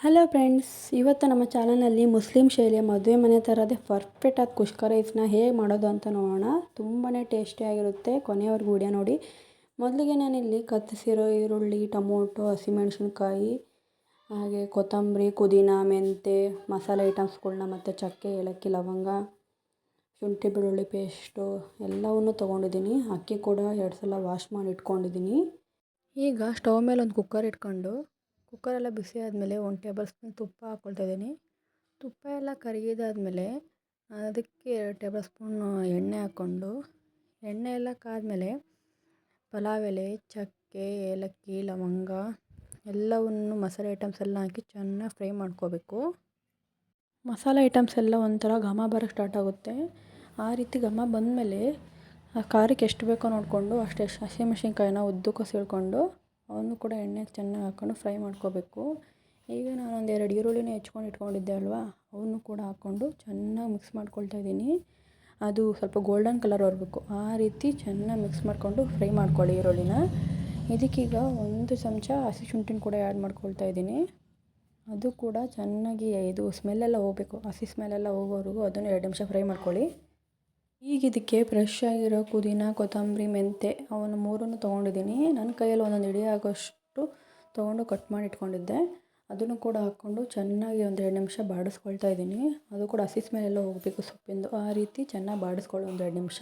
Hello friends, ಇವತ್ತು ನಮ್ಮ ಚಾನಲ್ನಲ್ಲಿ ಮುಸ್ಲಿಂ ಶೈಲಿಯ ಮದುವೆ ಮನೆ ಥರದೇ ಪರ್ಫೆಕ್ಟಾದ ಕುಷ್ಕ ರೈಸ್ನ ಹೇಗೆ ಮಾಡೋದು ಅಂತ ನೋಡೋಣ. ತುಂಬಾ ಟೇಸ್ಟಿಯಾಗಿರುತ್ತೆ. ಕೊನೆಯವರೆಗೂ ವಿಡಿಯೋ ನೋಡಿ. ಮೊದಲಿಗೆ ನಾನಿಲ್ಲಿ ಕತ್ತಿಸಿರೋ ಈರುಳ್ಳಿ, ಟೊಮೊಟೊ, ಹಸಿಮೆಣಸಿನ್ಕಾಯಿ, ಹಾಗೆ ಕೊತ್ತಂಬರಿ, ಪುದೀನ, ಮೆಂತೆ, ಮಸಾಲೆ ಐಟಮ್ಸ್ಗಳನ್ನ ಮತ್ತು ಚಕ್ಕೆ, ಏಲಕ್ಕಿ, ಲವಂಗ, ಶುಂಠಿ ಬೆಳ್ಳುಳ್ಳಿ ಪೇಸ್ಟು ಎಲ್ಲವನ್ನೂ ತೊಗೊಂಡಿದ್ದೀನಿ. ಅಕ್ಕಿ ಕೂಡ 2 ಸಲ ವಾಶ್ ಮಾಡಿ ಇಟ್ಕೊಂಡಿದ್ದೀನಿ. ಈಗ ಸ್ಟವ್ ಮೇಲೆ ಒಂದು ಕುಕ್ಕರ್ ಇಟ್ಕೊಂಡು ಕುಕ್ಕರೆಲ್ಲ ಬಿಸಿ ಆದಮೇಲೆ 1 ಟೇಬಲ್ ಸ್ಪೂನ್ ತುಪ್ಪ ಹಾಕ್ಕೊಳ್ತಾ ಇದ್ದೀನಿ. ತುಪ್ಪ ಎಲ್ಲ ಕರಗಿದಾದ್ಮೇಲೆ ಅದಕ್ಕೆ 2 ಟೇಬಲ್ ಸ್ಪೂನ್ ಎಣ್ಣೆ ಹಾಕ್ಕೊಂಡು, ಎಣ್ಣೆ ಎಲ್ಲ ಕಾದ್ಮೇಲೆ ಪಲಾವ್ ಎಲೆ, ಚಕ್ಕೆ, ಏಲಕ್ಕಿ, ಲವಂಗ ಎಲ್ಲವನ್ನು ಮಸಾಲೆ ಐಟಮ್ಸ್ ಎಲ್ಲ ಹಾಕಿ ಚೆನ್ನಾಗಿ ಫ್ರೈ ಮಾಡ್ಕೋಬೇಕು. ಮಸಾಲೆ ಐಟಮ್ಸ್ ಎಲ್ಲ ಒಂಥರ ಘಮ ಬರೋಕ್ಕೆ ಸ್ಟಾರ್ಟ್ ಆಗುತ್ತೆ. ಆ ರೀತಿ ಘಮ ಬಂದಮೇಲೆ ಆ ಖಾರಕ್ಕೆ ಎಷ್ಟು ಬೇಕೋ ನೋಡಿಕೊಂಡು ಅಷ್ಟೇ ಹಸಿಮೆಣಸಿನ್ಕಾಯಿನ ಉದ್ದಕ್ಕೂ ಸೀಳ್ಕೊಂಡು ಅವನ್ನು ಕೂಡ ಎಣ್ಣೆಗೆ ಚೆನ್ನಾಗಿ ಹಾಕ್ಕೊಂಡು ಫ್ರೈ ಮಾಡ್ಕೋಬೇಕು. ಈಗ ನಾನೊಂದು 2 ಈರುಳ್ಳಿನ ಹೆಚ್ಕೊಂಡು ಇಟ್ಕೊಂಡಿದ್ದೆ ಅಲ್ವಾ, ಅವನ್ನು ಕೂಡ ಹಾಕ್ಕೊಂಡು ಚೆನ್ನಾಗಿ ಮಿಕ್ಸ್ ಮಾಡ್ಕೊಳ್ತಾ ಇದ್ದೀನಿ. ಅದು ಸ್ವಲ್ಪ ಗೋಲ್ಡನ್ ಕಲರ್ ಬರಬೇಕು. ಆ ರೀತಿ ಚೆನ್ನಾಗಿ ಮಿಕ್ಸ್ ಮಾಡಿಕೊಂಡು ಫ್ರೈ ಮಾಡ್ಕೊಳ್ಳಿ ಈರುಳ್ಳಿನ. ಇದಕ್ಕೀಗ 1 ಚಮಚ ಹಸಿ ಶುಂಠಿನ ಕೂಡ ಆ್ಯಡ್ ಮಾಡ್ಕೊಳ್ತಾ ಇದ್ದೀನಿ. ಅದು ಕೂಡ ಚೆನ್ನಾಗಿ ಇದು ಸ್ಮೆಲ್ಲೆಲ್ಲ ಹೋಗಬೇಕು. ಹಸಿ ಸ್ಮೆಲ್ಲೆಲ್ಲ ಹೋಗೋವರೆಗೂ ಅದನ್ನು 2 ನಿಮಿಷ ಫ್ರೈ ಮಾಡ್ಕೊಳ್ಳಿ. ಈಗ ಇದಕ್ಕೆ ಫ್ರೆಶ್ ಆಗಿರೋ ಪುದೀನ, ಕೊತ್ತಂಬರಿ, ಮೆಂತೆ ಅವನ್ನು 3 ತೊಗೊಂಡಿದ್ದೀನಿ. ನನ್ನ ಕೈಯಲ್ಲಿ ಒಂದೊಂದು ಹಿಡಿ ಆಗೋಷ್ಟು ತೊಗೊಂಡು ಕಟ್ ಮಾಡಿ ಇಟ್ಕೊಂಡಿದ್ದೆ. ಅದನ್ನು ಕೂಡ ಹಾಕ್ಕೊಂಡು ಚೆನ್ನಾಗಿ 1-2 ನಿಮಿಷ ಬಾಡಿಸ್ಕೊಳ್ತಾ ಇದ್ದೀನಿ. ಅದು ಕೂಡ ಹಸಿ ಸ್ಮೆಲ್ಲೆಲ್ಲ ಹೋಗಬೇಕು ಸೊಪ್ಪಿಂದು. ಆ ರೀತಿ ಚೆನ್ನಾಗಿ ಬಾಡಿಸ್ಕೊಳ್ಳಿ 1-2 ನಿಮಿಷ.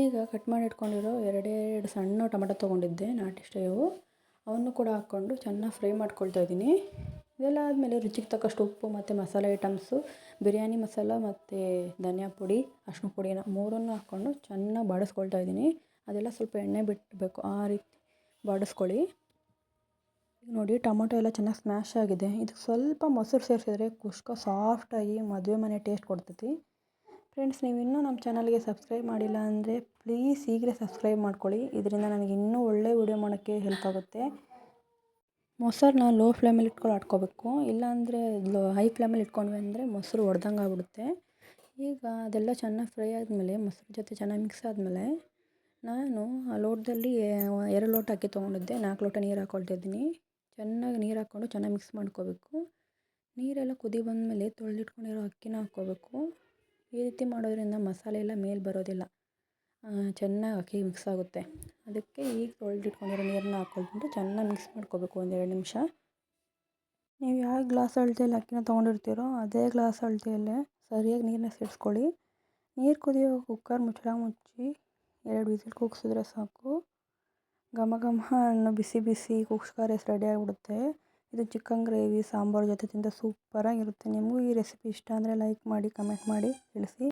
ಈಗ ಕಟ್ ಮಾಡಿ ಇಟ್ಕೊಂಡಿರೋ 2 ಸಣ್ಣ ಟೊಮೆಟೊ ತೊಗೊಂಡಿದ್ದೆ, ನಾಟಿ ಸ್ಟೈವು. ಅವನ್ನು ಕೂಡ ಹಾಕ್ಕೊಂಡು ಚೆನ್ನಾಗಿ ಫ್ರೈ ಮಾಡ್ಕೊಳ್ತಾ ಇದ್ದೀನಿ. ಇದೆಲ್ಲ ಆದಮೇಲೆ ರುಚಿಗೆ ತಕ್ಕಷ್ಟು ಉಪ್ಪು ಮತ್ತು ಮಸಾಲೆ ಐಟಮ್ಸು, ಬಿರಿಯಾನಿ ಮಸಾಲ ಮತ್ತು ಧನಿಯಾ ಪುಡಿ, ಅರಿಶಿನ ಪುಡಿನ 3 ಹಾಕ್ಕೊಂಡು ಚೆನ್ನಾಗಿ ಬಾಡಿಸ್ಕೊಳ್ತಾ ಇದ್ದೀನಿ. ಅದೆಲ್ಲ ಸ್ವಲ್ಪ ಎಣ್ಣೆ ಬಿಡಬೇಕು. ಆ ರೀತಿ ಬಾಡಿಸ್ಕೊಳ್ಳಿ. ಈಗ ನೋಡಿ ಟೊಮೊಟೊ ಎಲ್ಲ ಚೆನ್ನಾಗಿ ಸ್ಮ್ಯಾಶ್ ಆಗಿದೆ. ಇದಕ್ಕೆ ಸ್ವಲ್ಪ ಮೊಸರು ಸೇರಿಸಿದ್ರೆ ಕುಷ್ಕ ಸಾಫ್ಟಾಗಿ ಮದುವೆ ಮನೆ ಟೇಸ್ಟ್ ಕೊಡ್ತೈತಿ. ಫ್ರೆಂಡ್ಸ್, ನೀವು ಇನ್ನೂ ನಮ್ಮ ಚಾನಲ್ಗೆ ಸಬ್ಸ್ಕ್ರೈಬ್ ಮಾಡಿಲ್ಲ ಅಂದರೆ ಪ್ಲೀಸ್ ಈಗಲೇ ಸಬ್ಸ್ಕ್ರೈಬ್ ಮಾಡ್ಕೊಳ್ಳಿ. ಇದರಿಂದ ನನಗೆ ಇನ್ನೂ ಒಳ್ಳೆ ವಿಡಿಯೋ ಮಾಡೋಕ್ಕೆ ಹೆಲ್ಪ್ ಆಗುತ್ತೆ. ಮೊಸರನ್ನ ಲೋ ಫ್ಲೇಮಲ್ಲಿ ಇಟ್ಕೊಂಡು ಆಡ್ಕೋಬೇಕು. ಇಲ್ಲಾಂದರೆ ಹೈ ಫ್ಲೇಮಲ್ಲಿ ಇಟ್ಕೊಂಡ್ವಿ ಅಂದರೆ ಮೊಸರು ಒಡೆದಂಗೆ ಆಗ್ಬಿಡುತ್ತೆ. ಈಗ ಅದೆಲ್ಲ ಚೆನ್ನಾಗಿ ಫ್ರೈ ಆದಮೇಲೆ ಮೊಸರು ಜೊತೆ ಚೆನ್ನಾಗಿ ಮಿಕ್ಸ್ ಆದಮೇಲೆ ನಾನು ಆ ಲೋಟದಲ್ಲಿ 2 ಲೋಟ ಅಕ್ಕಿ ತೊಗೊಂಡಿದ್ದೆ, 4 ಲೋಟ ನೀರು ಹಾಕ್ಕೊಳ್ತಿದ್ದೀನಿ. ಚೆನ್ನಾಗಿ ನೀರು ಹಾಕ್ಕೊಂಡು ಚೆನ್ನಾಗಿ ಮಿಕ್ಸ್ ಮಾಡ್ಕೋಬೇಕು. ನೀರೆಲ್ಲ ಕುದಿ ಬಂದಮೇಲೆ ತೊಳೆದಿಟ್ಕೊಂಡಿರೋ ಅಕ್ಕಿನ ಹಾಕ್ಕೋಬೇಕು. ಈ ರೀತಿ ಮಾಡೋದ್ರಿಂದ ಮಸಾಲೆ ಎಲ್ಲ ಮೇಲೆ ಬರೋದಿಲ್ಲ, ಚೆನ್ನಾಗಿ ಅಕ್ಕಿ ಮಿಕ್ಸ್ ಆಗುತ್ತೆ. ಅದಕ್ಕೆ ಈಗ ತೊಳೆದಿಟ್ಕೊಂಡಿರೋ ನೀರನ್ನ ಹಾಕ್ಕೊಳ್ಬಿಟ್ಟು ಚೆನ್ನಾಗಿ ಮಿಕ್ಸ್ ಮಾಡ್ಕೋಬೇಕು 1-2 ನಿಮಿಷ. ನೀವು ಯಾವ ಗ್ಲಾಸ್ ಅಳತೆಯಲ್ಲಿ ಅಕ್ಕಿನ ತೊಗೊಂಡಿರ್ತೀರೋ ಅದೇ ಗ್ಲಾಸ್ ಅಳತೆಯಲ್ಲೇ ಸರಿಯಾಗಿ ನೀರನ್ನ ಸೇರಿಸ್ಕೊಳ್ಳಿ. ನೀರು ಕುದಿಯೋ ಕುಕ್ಕರ್ ಮುಚ್ಚಳ ಮುಚ್ಚಿ 2 ವಿಸಿಲ್ ಕೂಗಿಸಿದ್ರೆ ಸಾಕು. ಘಮ ಘಮ ಅನ್ನೋ ಬಿಸಿ ಬಿಸಿ ಕುಷ್ಕ ರೈಸ್ ರೆಡಿ ಆಗಿಬಿಡುತ್ತೆ. ಇದು ಚಿಕನ್ ಗ್ರೇವಿ, ಸಾಂಬಾರು ಜೊತೆ ತಿಂದರೆ ಸೂಪರಾಗಿರುತ್ತೆ. ನಿಮಗೂ ಈ ರೆಸಿಪಿ ಇಷ್ಟ ಅಂದರೆ ಲೈಕ್ ಮಾಡಿ, ಕಮೆಂಟ್ ಮಾಡಿ ತಿಳಿಸಿ.